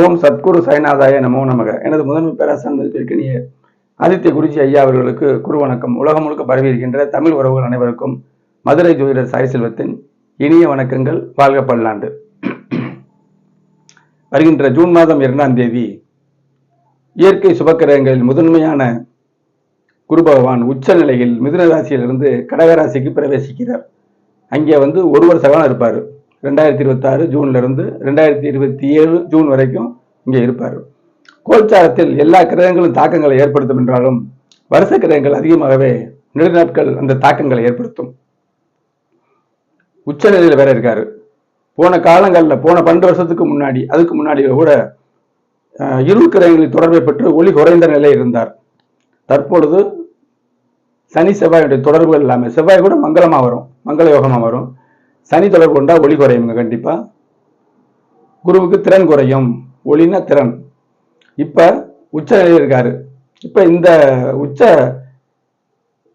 ஓம் சத்குரு சாய்நாதாய நமோ நமக. எனது முதன்மை பேராசன் மதிப்பிற்கினிய ஆதித்ய குருஜி ஐயா அவர்களுக்கு குரு வணக்கம். உலகம் முழுக்க பரவி இருக்கின்ற தமிழ் உறவுகள் அனைவருக்கும் மதுரை ஜோதிடர் சாய் செல்வத்தின் இனிய வணக்கங்கள். வாழ்க பல்லாண்டு. வருகின்ற ஜூன் மாதம் 2ஆம் தேதி இயற்கை சுபக்கிரகங்களில் முதன்மையான குரு பகவான் உச்ச நிலையில் மிதுன ராசியிலிருந்து கடகராசிக்கு பிரவேசிக்கிறார். அங்கே ஒரு வருஷ காலம் இருப்பார். 2026 ஜூன்ல இருந்து 2027 ஜூன் வரைக்கும் இங்கே இருப்பார். கோல்சாரத்தில் எல்லா கிரகங்களும் தாக்கங்களை ஏற்படுத்தும் என்றாலும் வருஷ கிரகங்கள் அதிகமாகவே நெடுநாட்கள் அந்த தாக்கங்களை ஏற்படுத்தும். உச்ச நிலையில் வேற இருக்காரு. போன காலங்களில் போன 12 வருஷத்துக்கு முன்னாடி அதுக்கு முன்னாடி கூட இருள் கிரகங்களின் தொடர்பை பெற்று ஒளி குறைந்த நிலை இருந்தார். தற்பொழுது சனி செவ்வாயுடைய தொடர்புகள் இல்லாமல், செவ்வாய் கூட மங்களமா வரும், மங்கள யோகமா வரும். சனி தொடர்பு கொண்டா ஒளி குறையுங்க கண்டிப்பா. குருவுக்கு திறன் குறையும், ஒளினா திறன். இப்ப உச்ச நிலையில் இருக்காரு. இப்ப இந்த உச்ச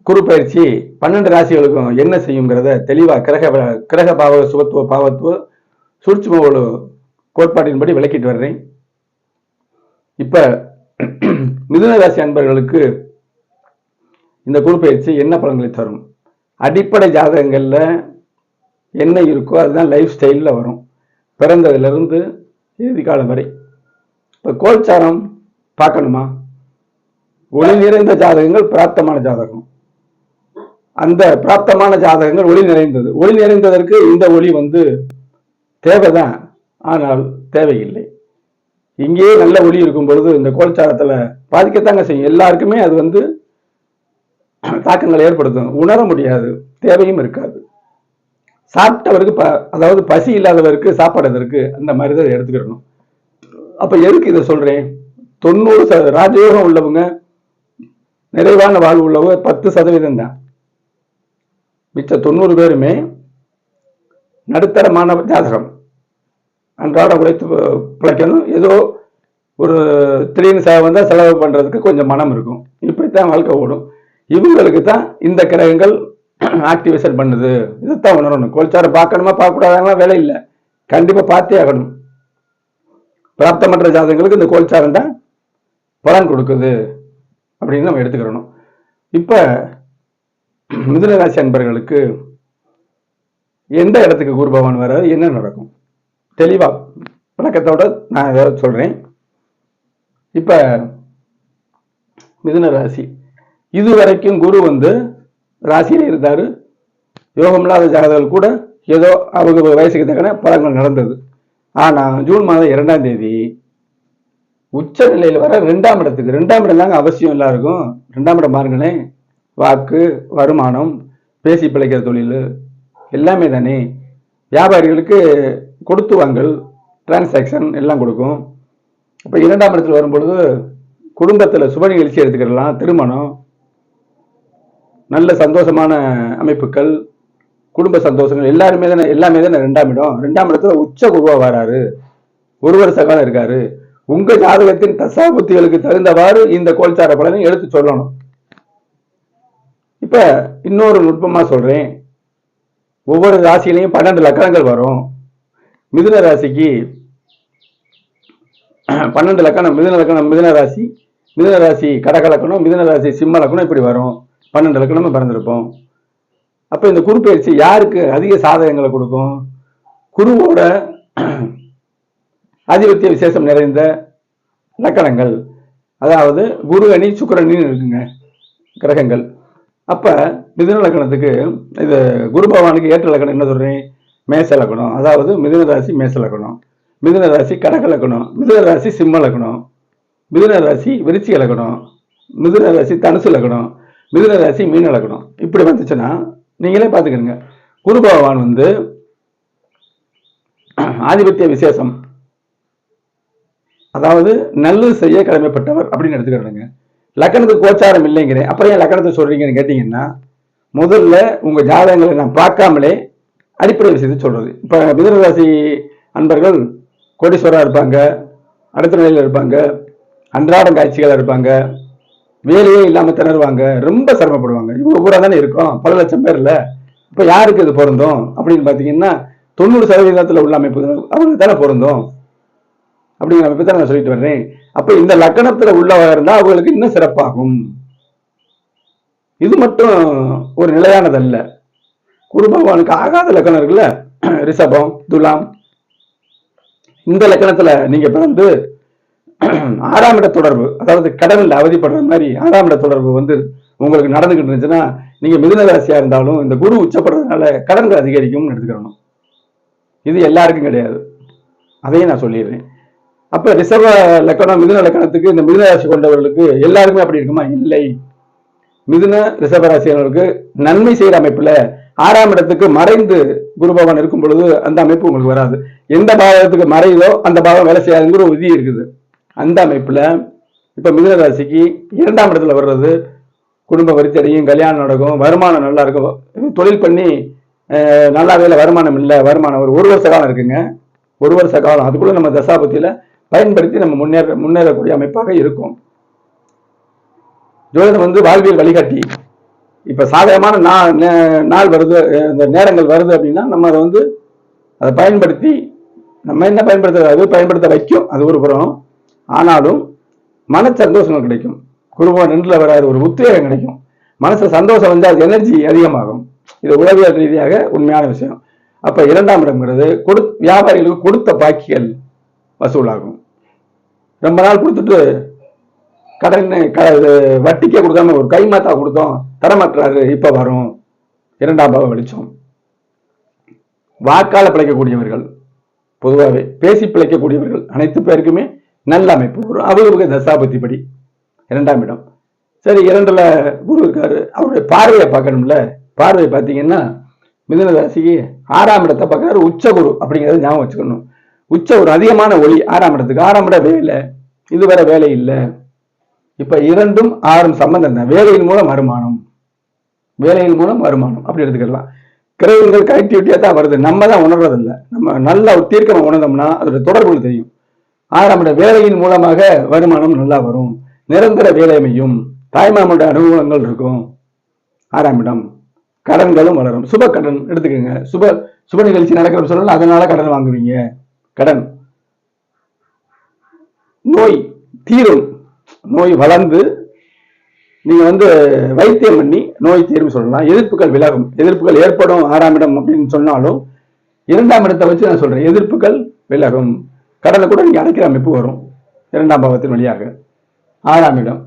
குரு பயிற்சி 12 ராசிகளுக்கும் என்ன செய்யுங்கிறத தெளிவா கிரக பாவ சுபத்துவ பாவத்துவ சூட்சும கோட்பாட்டின்படி விளக்கிட்டு வர்றேன். இப்ப மிதுன ராசி அன்பர்களுக்கு இந்த குரு பயிற்சி என்ன பலன்களை தரும்? அடிப்படை ஜாதகங்கள்ல என்ன இருக்கோ அதுதான் லைஃப் ஸ்டைலில் வரும், பிறந்ததுலேருந்து இறுதி காலம் வரை. இப்போ கோல்சாரம் பார்க்கணுமா? ஒளி நிறைந்த ஜாதகங்கள் பிராப்தமான ஜாதகம். அந்த பிராப்தமான ஜாதகங்கள் ஒளி நிறைந்தது. ஒளி நிறைந்ததற்கு இந்த ஒளி தேவைதான், ஆனால் தேவையில்லை. இங்கேயே நல்ல ஒளி இருக்கும் பொழுது இந்த கோல்சாரத்தில் பாதிக்கத்தாங்க செய்யும். எல்லாருக்குமே அது தாக்கங்களை ஏற்படுத்தும். உணர முடியாது, தேவையும் இருக்காது. சாப்பிட்டவருக்கு அதாவது பசி இல்லாதவருக்கு சாப்பாடுறதுக்கு அந்த மாதிரி தான் எடுத்துக்கிடணும். அப்ப எதுக்கு இதை சொல்றேன்? 90% ராஜயோகம் உள்ளவங்க, நிறைவான வாழ்வு உள்ளவங்க 10% தான். மிச்ச 90 பேருமே நடுத்தரமான ஜாதகம், அன்றாட உழைத்து பிழைக்கணும். ஏதோ ஒரு திடீர்னு வந்தா செலவு பண்றதுக்கு கொஞ்சம் மனம் இருக்கும். இப்படித்தான் வாழ்க்கை ஓடும். இவங்களுக்கு தான் இந்த கிரகங்கள் ஆக்டிவேஷன் பண்ணுது. இதைத்தான் உணரணும். கோல்சாரம் பார்க்கணுமா பார்க்கக்கூடாதாங்களா வேலை இல்லை, கண்டிப்பா பார்த்தே ஆகணும். பிராப்தமற்ற ஜாதகங்களுக்கு இந்த கோல்சாரம் தான் பலன் கொடுக்குது அப்படின்னு நம்ம எடுத்துக்கிறணும். இப்ப மிதுன ராசி அன்பர்களுக்கு எந்த இடத்துக்கு குரு பகவான் வராது, என்ன நடக்கும் தெளிவா விளக்கத்தோட நான் ஏதாவது சொல்றேன். இப்ப மிதுன ராசி இதுவரைக்கும் குரு ராசியில இருந்தாரு. யோகம் இல்லாத ஜாதகர்கள் கூட ஏதோ அவங்க வயசுக்கு தக்கன பலன்கள் நடந்தது. ஆனா ஜூன் மாதம் 2ஆம் தேதி உச்ச நிலையில் வர 2ஆம் இடத்துக்கு, 2ஆம் இடம் தாங்க அவசியம் எல்லாருக்கும். 2ஆம் இடம் பாருங்களே, வாக்கு, வருமானம், பேசி பிழைக்கிற தொழில் எல்லாமே தானே. வியாபாரிகளுக்கு கொடுத்து வாங்கல், டிரான்சாக்சன் எல்லாம் கொடுக்கும். அப்ப 2ஆம் இடத்துல வரும்பொழுது குடும்பத்துல சுப நிகழ்ச்சி எடுத்துக்கிடலாம், திருமணம், நல்ல சந்தோஷமான அமைப்புகள், குடும்ப சந்தோஷங்கள் எல்லாமே தானே 2ஆம் இடம். 2ஆம் இடத்துல உச்ச குருவா வராரு, ஒரு வருஷ காலம் இருக்காரு. உங்க ஜாதகத்தின் தசாபுத்திகளுக்கு தகுந்தவாறு இந்த கோல்சார பலனை எடுத்து சொல்லணும். இப்ப இன்னொரு நுட்பமா சொல்றேன். ஒவ்வொரு ராசியிலையும் 12 லக்கணங்கள் வரும். மிதுன ராசிக்கு 12 லக்கணம். மிதுன ராசி கடக லக்கணம், மிதுன ராசி சிம்ம லக்கணம், இப்படி வரும். 12 லக்கணமும் பிறந்திருப்போம். அப்ப இந்த குரு பயிற்சி யாருக்கு அதிக சாதகங்களை கொடுக்கும்? குருவோட ஆதிபத்திய விசேஷம் நிறைந்த லக்கணங்கள், அதாவது குரு அணி சுக்கிரனின்னு இருக்குங்க கிரகங்கள். அப்ப மிதுன லக்கணத்துக்கு இது குரு பகவானுக்கு ஏற்ற லக்கணம் என்ன சொல்றேன்? மேச லக்கணம். அதாவது மிதுன ராசி மேச லக்கணம், மிதுன ராசி கடக லக்கணம், மிதுன ராசி சிம்ம லக்கணம், மிதுன ராசி விருச்சிக லக்கணம், மிதுன ராசி தனுசு லக்கணம், மிதுன ராசி மீன லக்கணம். இப்படி வந்துச்சுன்னா நீங்களே பார்த்துக்கிறீங்க. குரு பகவான் ஆதிபத்திய விசேஷம், அதாவது நல்லது செய்ய கடமைப்பட்டவர் அப்படின்னு எடுத்துக்கிறேங்க. லக்கணத்துக்கு கோச்சாரம் இல்லைங்கிறேன். அப்புறம் ஏன் லக்கணத்தை சொல்றீங்கன்னு கேட்டீங்கன்னா, முதல்ல உங்க ஜாதகங்களை நான் பார்க்காமலே அடிப்படை விஷயத்தை சொல்றது. இப்ப மிதுன ராசி அன்பர்கள் கோடீஸ்வரா இருப்பாங்க, அடுத்த நிலையில் இருப்பாங்க, அன்றாடம் காட்சிகள் இருப்பாங்க, வேலையே இல்லாம திணறுவாங்க, ரொம்ப சிரமப்படுவாங்க. இவங்க பூரா தானே இருக்கும், பல லட்சம் பேர்ல. இப்ப யாருக்கு இது பொருந்தும் அப்படின்னு பாத்தீங்கன்னா 90% உள்ள அமைப்பு அவங்களுக்கு தானே பொருந்தும். அப்படிங்கிற அமைப்பை தான் நான் சொல்லிட்டு வர்றேன். அப்ப இந்த லக்கணத்துல உள்ளவங்க இருந்தா அவங்களுக்கு இன்னும் சிறப்பாகும். இது மட்டும் ஒரு நிலையானதல்ல. குரு பகவானுக்கு ஆகாத லக்கணம் இருக்குல்ல, ரிஷபம், துலாம், இந்த லக்கணத்துல நீங்க பிறந்து 6ஆம் இட தொடர்பு, அதாவது கடனில் அவதிப்படுற மாதிரி 6ஆம் இட தொடர்பு வந்து உங்களுக்கு நடந்துகிட்டு இருந்துச்சுன்னா, நீங்க மிதுன ராசியா இருந்தாலும் இந்த குரு உச்சப்படுறதுனால கடன்கள் அதிகரிக்கும்னு எடுத்துக்கிறணும். இது எல்லாருக்கும் கிடையாது, அதையும் நான் சொல்லிடுறேன். அப்ப ரிஷப லக்கணம் மிதுன லக்கணத்துக்கு இந்த மிதுன ராசி கொண்டவர்களுக்கு எல்லாருக்குமே அப்படி இருக்குமா? இல்லை. மிதுன ரிஷபராசியர்களுக்கு நன்மை செய்யற அமைப்புல 6ஆம் இடத்துக்கு மறைந்து குரு பகவான் இருக்கும் பொழுது அந்த அமைப்பு உங்களுக்கு வராது. எந்த பாவத்துக்கு மறையுதோ அந்த பாவம் வேலை செய்யாதுங்கிற ஒரு விதி இருக்குது. அந்த அமைப்புல இப்ப மிதுன ராசிக்கு 2ஆம் இடத்துல வர்றது குடும்ப வரித்தடையும், கல்யாணம் நடக்கும், வருமானம் நல்லா இருக்கும். தொழில் பண்ணி நல்லா வேலை, வருமானம் இல்லை, வருமானம் ஒரு வருஷ காலம் இருக்குங்க. 1 வருஷ காலம் அதுக்குள்ள நம்ம தசாபத்தியில பயன்படுத்தி நம்ம முன்னேறக்கூடிய அமைப்பாக இருக்கும். ஜோதிடம் வந்து வாழ்வியல் வழிகாட்டி. இப்ப சாதகமான நாள் வருது, இந்த நேரங்கள் வருது அப்படின்னா நம்ம அதை வந்து அதை பயன்படுத்தி நம்ம என்ன பயன்படுத்த வைக்கும், அது ஒரு புறம். ஆனாலும் மன சந்தோஷங்கள் கிடைக்கும். குருபவன் நின்றுல வராது, ஒரு உத்வேகம் கிடைக்கும். மனசு சந்தோஷம் வந்து அது எனர்ஜி அதிகமாகும். இது உளவியல் ரீதியாக உண்மையான விஷயம். அப்ப 2ஆம் இடம்ங்கிறது வியாபாரிகளுக்கு கொடுத்த பாக்கிகள் வசூலாகும். ரொம்ப நாள் கொடுத்துட்டு கடன் வட்டிக்கே கொடுக்காம ஒரு கைமாத்தா கொடுத்தோம், தரமாற்றாரு, இப்ப வரும். 2ஆம் பாவ வெளிச்சம். வாக்கால பிழைக்கக்கூடியவர்கள், பொதுவாகவே பேசி பிழைக்கக்கூடியவர்கள் அனைத்து பேருக்குமே நல்ல அமைப்பு வரும். அவருக்கு தசாபத்தி படி 2ஆம் இடம். சரி, 2ல குரு இருக்காரு, அவருடைய பார்வையை பார்க்கணும்ல. பார்வை பார்த்தீங்கன்னா மிதுன ராசிக்கு 6ஆம் இடத்தை பார்க்கறாரு. உச்ச குரு அப்படிங்கிறத ஞாபகம் வச்சுக்கணும். உச்ச ஒரு அதிகமான ஒளி 6ஆம் இடத்துக்கு. 6ஆம் இடம் வேலை, இதுவரை வேலை இல்லை. இப்ப 2ம் 6ம் சம்பந்தம் தான். வேலையின் மூலம் வருமானம், வேலையின் மூலம் வருமானம் அப்படி எடுத்துக்கலாம். கிரகங்கள் கனெக்டிவிட்டியா தான் வருது, நம்ம தான் உணர்றது இல்லை. நம்ம நல்ல ஒரு தீர்க்கம் உணர்ந்தோம்னா அதோட தொடர்புகள் தெரியும். 6ஆம் இட வேலையின் மூலமாக வருமானம் நல்லா வரும், நிரந்தர வேலை அமையும், தாய்மாமனுடைய அனுகூலங்கள் இருக்கும். 6ஆம் இடம். கடன்களும் வளரும். சுப கடன் எடுத்துக்கோங்க. சுப நிகழ்ச்சி நடக்கிற சொல்லலாம், அதனால கடன் வாங்குவீங்க. கடன், நோய் தீரும், நோய் வளர்ந்து நீங்க வந்து வைத்தியம் பண்ணி நோய் தீர்வு சொல்லலாம். எதிர்ப்புகள் விலகும், எதிர்ப்புகள் ஏற்படும் 6ஆம் இடம் அப்படின்னு சொன்னாலும் 2ஆம் இடத்தை வச்சு நான் சொல்றேன், எதிர்ப்புகள் விலகும். கடனை கூட நீங்க அடைக்கிற அமைப்பு வரும் 2ஆம் பாவத்தின் வழியாக. 6ஆம் இடம்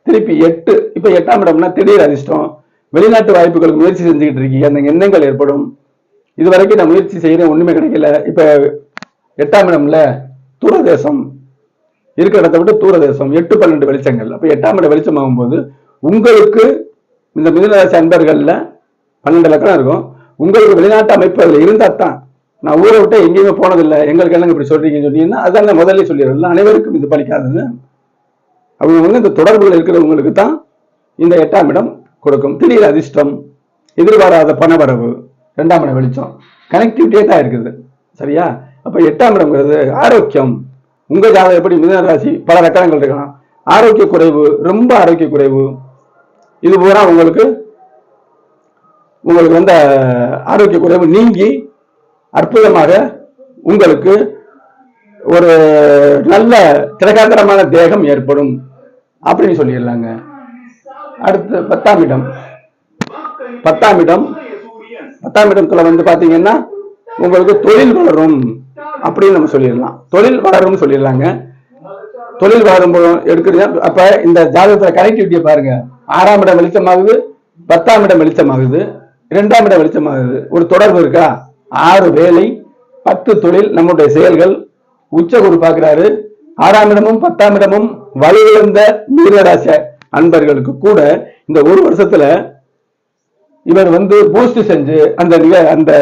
திருப்பி 8. இப்ப 8ஆம் இடம்னா திடீர் அதிர்ஷ்டம், வெளிநாட்டு வாய்ப்புகளுக்கு முயற்சி செஞ்சுக்கிட்டு இருக்கீங்க, அந்த எண்ணங்கள் ஏற்படும். இது வரைக்கும் நான் முயற்சி செய்யறேன், ஒண்ணுமே கிடைக்கல. இப்ப 8ஆம் இடம்ல தூரதேசம் இருக்கிற இடத்தை விட்டு தூரதேசம், 8, 12 வெளிச்சங்கள். அப்ப 8ஆம் இடம் வெளிச்சம் ஆகும்போது உங்களுக்கு இந்த மிதுனராசி அன்பர்கள்ல 12 லக்கணம் இருக்கும். உங்களுக்கு வெளிநாட்டு அமைப்பு அதுல இருந்தா தான். நான் ஊரை விட்டு எங்கேயுமே போனதில்லை, எங்களுக்கு என்னங்க இப்படி சொல்றீங்கன்னு சொன்னீங்கன்னா அதான் நான் முதல்ல சொல்லிடுறேன், அனைவருக்கும் இது பலிக்காதுன்னு. அவங்க வந்து இந்த தொடர்புகள் இருக்கிறவங்களுக்கு தான் இந்த 8ஆம் இடம் கொடுக்கும். திடீர் அதிர்ஷ்டம், எதிர்பாராத பணவரவு, 2ஆம் இடம் வெளிச்சம், கனெக்டிவிட்டியே தான் இருக்குது. சரியா? அப்ப 8ஆம் இடம்ங்கிறது ஆரோக்கியம். உங்க ஜாதகம் எப்படி மிதுன ராசி பல லக்கணங்கள் இருக்கலாம், ஆரோக்கிய குறைவு, ரொம்ப ஆரோக்கிய குறைவு, இது பூரா உங்களுக்கு வந்து ஆரோக்கிய குறைவு நீங்கி அற்புதமாக உங்களுக்கு ஒரு நல்ல திரகாத்திரமான தேகம் ஏற்படும் அப்படின்னு சொல்லிடலாங்க. அடுத்து 10ஆம் இடம். 10ஆம் இடத்துல வந்து பாத்தீங்கன்னா உங்களுக்கு தொழில் வளரும் அப்படின்னு நம்ம சொல்லிடலாம். தொழில் வளரும் சொல்லிடலாங்க. தொழில் வளரும் எடுக்கிறீங்க. அப்ப இந்த ஜாதகத்துல கனெக்டிவிட்டியை பாருங்க. 6ஆம் இடம் வெளிச்சமாகுது, 10ஆம் இடம் வெளிச்சமாகுது, 2ஆம் இடம் வெளிச்சமாகுது. ஒரு தொடர்பு இருக்கா? 6 வேலை, 10 தொழில், நம்முடைய செயல்கள். உச்ச குரு பார்க்கிறாரு. 6ஆம் இடமும் 10ஆம் இடமும் வலுவிழந்த மீனராசி அன்பர்களுக்கு கூட இந்த ஒரு வருஷத்துல இவர் வந்து பூஸ்ட் செஞ்சு அந்த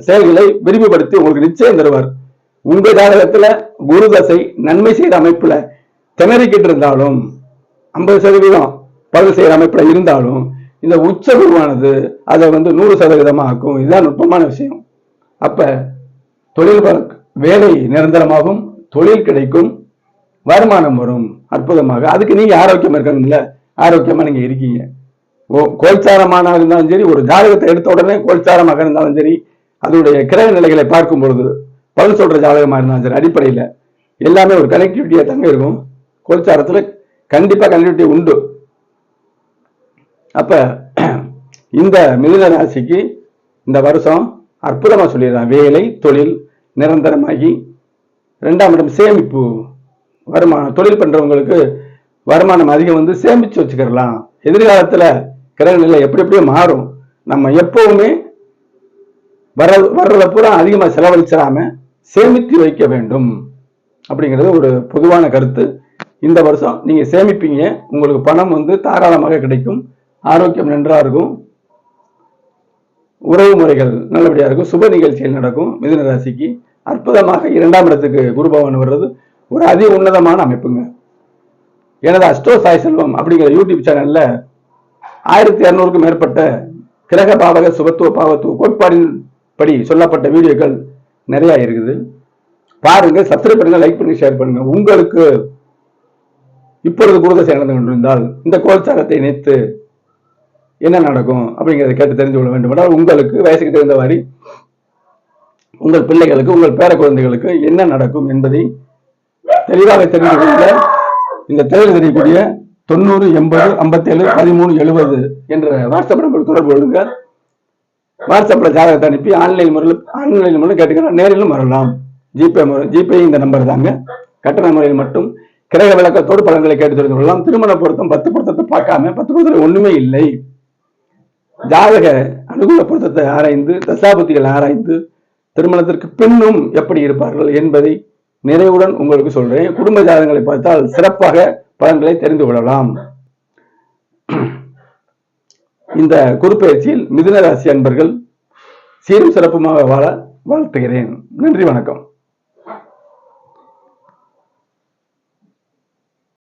செயல்களை விரிவுபடுத்தி உங்களுக்கு நிச்சயம் தருவார். உங்க ஜாதகத்துல குரு தசை நன்மை செய்யற அமைப்புல திணறிக்கிட்டு இருந்தாலும் 50% பலன் செய்யற அமைப்புல இருந்தாலும் இந்த உச்ச குருவானது அதை வந்து 100% ஆக்கும். இதுதான் நுட்பமான விஷயம். அப்ப தொழில் வேலை நிரந்தரமாகும், தொழில் கிடைக்கும், வருமானம் வரும் அற்புதமாக. அதுக்கு நீங்க ஆரோக்கியமா இருக்கணும்ல, ஆரோக்கியமா நீங்க இருக்கீங்க. கோல்சாரமான இருந்தாலும் சரி, ஒரு ஜாதகத்தை எடுத்த உடனே கோல்சாரமாக இருந்தாலும் சரி, அதனுடைய கிரக நிலைகளை பார்க்கும் பொழுது பலன் சொல்ற ஜாதகமா இருந்தாலும் சரி, அடிப்படையில எல்லாமே ஒரு கனெக்டிவிட்டியா தாங்க இருக்கும். கோல்சாரத்துல கண்டிப்பா கனெக்டிவிட்டி உண்டு. அப்ப இந்த மிதுன ராசிக்கு இந்த வருஷம் அற்புதமா சொல்லிடுறான். வேலை தொழில் நிரந்தரமாகி, 2ஆம் இடம் சேமிப்பு, வருமானம். தொழில் பண்றவங்களுக்கு வருமானம் அதிகம் வந்து சேமிச்சு வச்சுக்கலாம். எதிர்காலத்துல கிரக நிலை எப்படி எப்படியோ மாறும். நம்ம எப்பவுமே வர்றத பூரா அதிகமா செலவழிச்சிடாம சேமித்து வைக்க வேண்டும் அப்படிங்கிறது ஒரு பொதுவான கருத்து. இந்த வருஷம் நீங்க சேமிப்பீங்க, உங்களுக்கு பணம் வந்து தாராளமாக கிடைக்கும், ஆரோக்கியம் நன்றா இருக்கும், உறவு முறைகள் நல்லபடியா இருக்கும், சுப நிகழ்ச்சிகள் நடக்கும். மிதுன ராசிக்கு அற்புதமாக 2ஆம் இடத்துக்கு குரு பகவான் வர்றது ஒரு அதி உன்னதமான அமைப்புங்க. எனது அஸ்ட்ரோ சாய் செல்வம் அப்படிங்கிற யூடியூப் சேனல்ல 1200க்கும் மேற்பட்ட கிரக பாவக சுபத்துவ பாவத்துவ கோட்பாடின் படி சொல்லப்பட்ட வீடியோக்கள் நிறைய இருக்குது. பாருங்க, சப்ஸ்கிரைப் பண்ணுங்க, லைக் பண்ணி ஷேர் பண்ணுங்க. உங்களுக்கு இப்பொழுது குருதசை நடந்து கொண்டிருந்தால் இந்த கோல்சாரத்தை இணைத்து என்ன நடக்கும் அப்படிங்கிறத கேட்டு தெரிந்து கொள்ள வேண்டும் என்றால், உங்களுக்கு வயசுக்கு தகுந்த மாதிரி உங்கள் பிள்ளைகளுக்கு, உங்கள் பேர குழந்தைகளுக்கு என்ன நடக்கும் என்பதை தெளிவாக தெரிந்து கொள்ள இந்த திரையில் தெரியக்கூடிய 90 80 57 13 70 என்ற வாட்ஸ்அப் நம்பர் தொடர்பு கொள்ளுங்க. வாட்ஸ்அப்ல ஜாதகத்தை அனுப்பி ஆன்லைன் முறையில் கேட்டுக்கலாம், நேரிலும் வரலாம். ஜிபே இந்த நம்பர் தாங்க. கட்டண முறையில் மட்டும் கிரக விளக்கத்தோடு பலன்களை கேட்டு தெரிந்து கொள்ளலாம். திருமண பொருத்தம் 10 பொருத்தத்தை பார்க்காம 10 பொருத்தம் ஒண்ணுமே இல்லை. ஜாதக அனுகூல பொருத்தத்தை ஆராய்ந்து, தசாபுத்திகள் ஆராய்ந்து, திருமணத்திற்கு பின்னும் எப்படி இருப்பார்கள் என்பதை நிறைவுடன் உங்களுக்கு சொல்றேன். குடும்ப ஜாதகங்களை பார்த்தால் சிறப்பாக பலன்களை தெரிந்து கொள்ளலாம். இந்த குருப்பெயர்ச்சியில் மிதுன ராசி அன்பர்கள் சீரும் சிறப்புமாக வாழ வாழ்த்துகிறேன். நன்றி, வணக்கம்.